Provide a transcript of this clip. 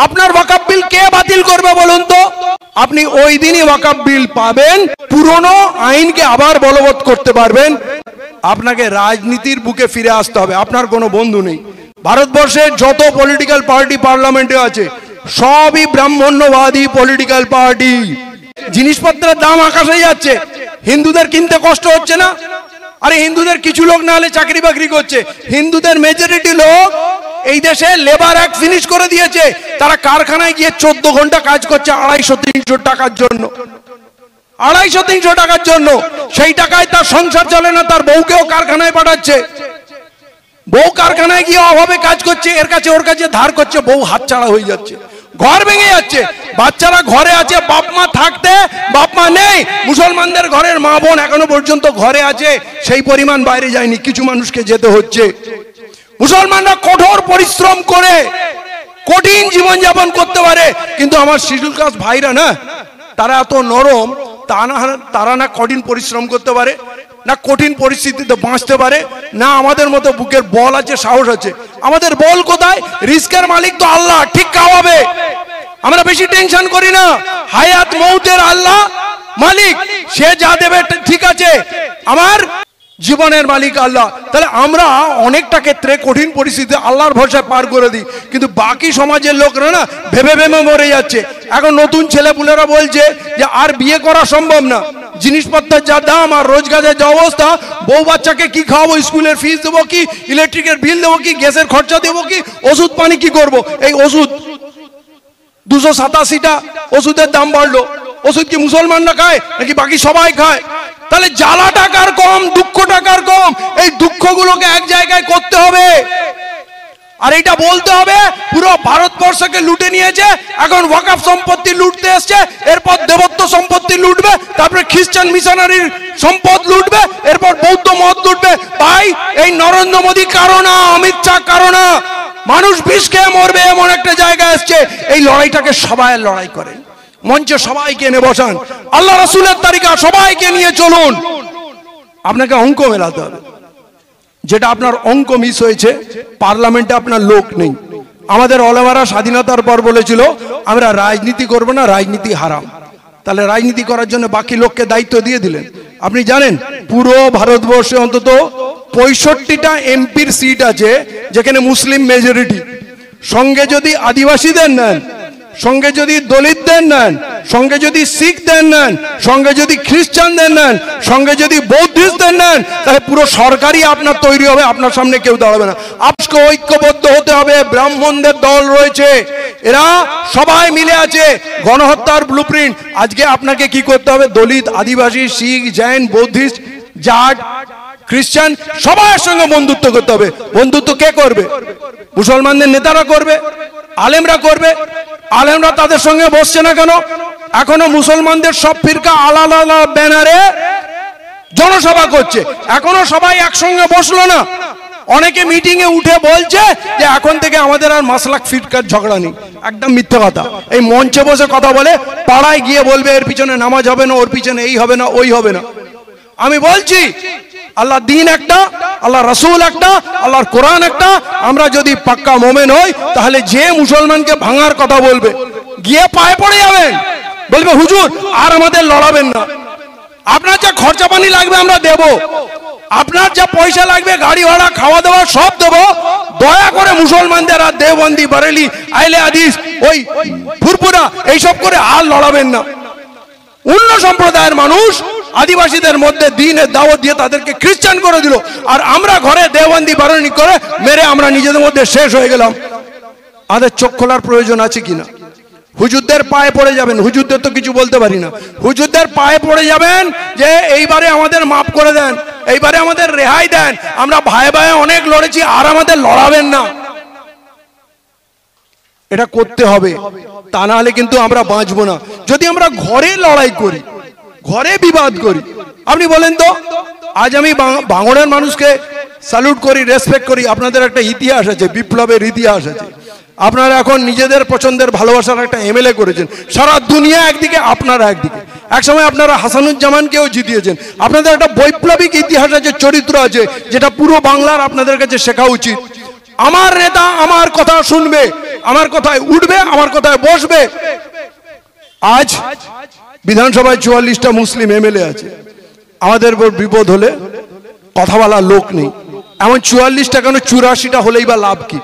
আপনার ওয়াকফ বিল কে বাতিল করবে বলুন তো? আপনি ওই দিনই ওয়াকফ বিল পাবেন, পুরনো আইনকে আবার বলবৎ করতে পারবেন। আপনাকে রাজনীতির বুকে ফিরে আসতে হবে। আপনার কোনো বন্ধু নেই। ভারতবর্ষের যত পলিটিক্যাল পার্টি পার্লামেন্টে আছে সবই ব্রাহ্মণ্যবাদী পলিটিক্যাল পার্টি। জিনিসপত্রের দাম আকাশে যাচ্ছে, হিন্দুদের কিনতে কষ্ট হচ্ছে না? আরে হিন্দুদের কিছু লোক না হলে চাকরি বাকরি করছে, হিন্দুদের মেজরিটি লোক এই দেশে লেবার অ্যাক্ট ফিনিশ করে দিয়েছে। তারা কারখানায় গিয়ে 14 ঘন্টা কাজ করছে 250-300 টাকার জন্য। 250-300 টাকার জন্য সেই টাকায় তার সংসার চলে না, তার বউকেও কারখানায় পাঠাচ্ছে। বউ কারখানায় গিয়ে অভাবে কাজ করছে, এর কাছে ওর কাছে ধার করছে, বউ হাতছাড়া হয়ে যাচ্ছে, ঘর ভেঙে যাচ্ছে। বাচ্চারা ঘরে আছে, বাপ মা থাকতে বাপ মা নেই। মুসলমানদের ঘরের মা বোন এখনো পর্যন্ত ঘরে আছে, সেই পরিমাণ বাইরে যায়নি, কিছু মানুষকে যেতে হচ্ছে। মুসলমানরা কঠোর পরিশ্রম করে কঠিন জীবনযাপন করতে পারে, কিন্তু আমার শিডিউল কাস্ট ভাইরা না, তারা এত নরম, তারা না কঠিন পরিশ্রম করতে পারে, না কঠিন পরিস্থিতিতে বাঁচতে পারে, না আমাদের মতো বুকের বল আছে, সাহস আছে। আমাদের বল কোথায়? রিস্কের মালিক তো আল্লাহ, ঠিক খাওয়াবে। আমরা বেশি টেনশন করি না, হায়াত মৌতের আল্লাহ মালিক, সে যা দেবে ঠিক আছে। আমার জীবনের মালিক আল্লাহ। তাহলে আমরা অনেকটা ক্ষেত্রে কঠিন পরিস্থিতি আল্লাহর ভরসায় পার করে দিই, কিন্তু বাকি সমাজের লোকরা না ভেবে ভেবে মরে যাচ্ছে। এখন নতুন ছেলেপুলেরা বলছে যে আর বিয়ে করা সম্ভব না, জিনিসপত্রের যা দাম আর রোজগারের যা অবস্থা, বউ বাচ্চাকে কি খাওয়াবো, স্কুলের ফিস দেবো কি, ইলেকট্রিকের বিল দেবো কি, গ্যাসের খরচা দেবো কি, ওষুধ পানি কি করব। এই ওষুধ 287টা ওষুধের দাম বাড়লো। ওষুধ কি মুসলমানরা খায় নাকি বাকি সবাই খায়? তাহলে জ্বালা টাকার কম, দুঃখ টাকার কম, এই দুঃখগুলোকে এক জায়গায় করতে হবে। আর এটা বলতে হবে পুরো ভারতবর্ষকে লুটে নিয়েছে, এখন ওয়াকফ সম্পত্তি লুটতে এসছে, এরপর দেবত্ব সম্পত্তি লুটবে, তারপরে খ্রিস্টান মিশনারির সম্পদ লুটবে, এরপর বৌদ্ধ মত লুটবে। ভাই এই নরেন্দ্র মোদী কারো না, অমিত শাহ কারো না, মানুষ বিষ খেয়ে মরবে এমন একটা জায়গা এসছে। এই লড়াইটাকে সবাই লড়াই করে, মঞ্চে সবাইকে এনে বসান, আল্লাহ রাসূলের তরিকা সবাইকে নিয়ে চলুন। আপনাকে অঙ্ক মেলাতে হবে, যেটা আপনার অঙ্ক মিস হয়েছে, পার্লামেন্টে আপনার লোক নেই। আমাদের ওলামারা স্বাধীনতার পর বলেছিল আমরা রাজনীতি করব না, রাজনীতি হারাম। তাহলে রাজনীতি করার জন্য বাকি লোককে দায়িত্ব দিয়ে দিলেন। আপনি জানেন পুরো ভারতবর্ষে অন্তত 65টা এমপির সিট আছে যেখানে মুসলিম মেজরিটি। সঙ্গে যদি আদিবাসীদের নেন, সঙ্গে যদি দলিতদের নেন, সঙ্গে যদি শিখদের নেন, সঙ্গে যদি খ্রিস্টানদের নেন, সঙ্গে যদি বৌদ্ধিস্টদের নেন, তাহলে পুরো সরকারই আপনার তৈরি হবে, আপনার সামনে কেউ দাঁড়াবে না। আজকে ঐক্যবদ্ধ হতে হবে। ব্রাহ্মণদের দল রয়েছে, এরা সবাই মিলে আছে, গণহত্যার ব্লুপ্রিন্ট। আজকে আপনাকে কি করতে হবে? দলিত, আদিবাসী, শিখ, জৈন, বৌদ্ধিস্ট, জাট, খ্রিস্টান সবার সঙ্গে বন্ধুত্ব করতে হবে। বন্ধুত্ব কে করবে? মুসলমানদের নেতারা করবে, আলেমরা করবে। আলেমরা তাদের সঙ্গে বসছে না কেন? এখনো মুসলমানদের সব ফিরকা আলাদা আলাদা ব্যানারে জনসভা করছে, এখনো সবাই একসঙ্গে বসলো না। অনেকে মিটিং এ উঠে বলছে যে এখন থেকে আমাদের আর মাসলাক ফিরকার ঝগড়া নেই। একদম মিথ্যা কথা। এই মঞ্চে বসে কথা বলে, পাড়ায় গিয়ে বলবে এর পিছনে নামাজ হবে না, ওর পিছনে এই হবে না, ওই হবে না। আমি বলছি আল্লাহ দিন একটা, আল্লাহ রাসূল একটা, আল্লাহর কোরআন একটা। আমরা যদি পাক্কা মোমেন হই, তাহলে যে মুসলমানকে ভাঙার কথা বলবে গিয়ে পায়ে পড়ে যাবেন, বলবে হুজুর আর আমাদের লড়াবেন না, আপনার যা খরচা পানি লাগবে আমরা দেব, আপনার যা পয়সা লাগবে গাড়ি ভাড়া খাওয়া দাওয়া সব দেব, দয়া করে মুসলমানদের আর দেওবন্দি, বারেলি, আইলে হাদিস, ওই ফুরফুরা এইসব করে আর লড়াবেন না। অন্য সম্প্রদায়ের মানুষ আদিবাসীদের মধ্যে দ্বীনের দাওয়াত দিয়ে তাদেরকে খ্রিস্টান করে দিল, আর আমরা ঘরে দেওবন্দি বারণী করে মেরে আমরা নিজেদের মধ্যে শেষ হয়ে গেলাম। আমাদের চোখ খোলার প্রয়োজন আছে কিনা? হুজুরদের পায়ে পড়ে যাবেন, হুজুরদের তো কিছু বলতে পারি না, হুজুরদের পায়ে পড়ে যাবেন যে এইবারে আমাদের মাফ করে দেন, এইবারে আমাদের রেহাই দেন, আমরা ভাই ভাই অনেক লড়েছি আর আমাদের লড়াবেন না। এটা করতে হবে, তা না হলে কিন্তু আমরা বাঁচবো না। যদি আমরা ঘরে লড়াই করি, ঘরে বিবাদ করি, আপনি বলেন তো, আজ আমি ভাঙড়ের মানুষকে স্যালুট করি, রেসপেক্ট করি। আপনাদের একটা ইতিহাস আছে, বিপ্লবের ইতিহাস আছে। আপনারা এখন নিজেদের পছন্দের ভালোবাসার একটা এমএলএ করেছেন, সারা দুনিয়া একদিকে, আপনারা একদিকে। একসময় আপনারা হাসানুজ্জামানকেও জিতিয়েছেন। আপনাদের একটা বৈপ্লবিক ইতিহাস আছে, চরিত্র আছে, যেটা পুরো বাংলার আপনাদের কাছে শেখা উচিত। আমার নেতা আমার কথা শুনবে, আমার কথায় উঠবে, আমার কথায় বসবে। আজ বিধানসভায় 44টা মুসলিম এমএলএ আছে, আমাদের বিপদ হলে কথা বলার লোক নেই। এমন 44টা কেন, 84টা হলেই বা লাভ কি?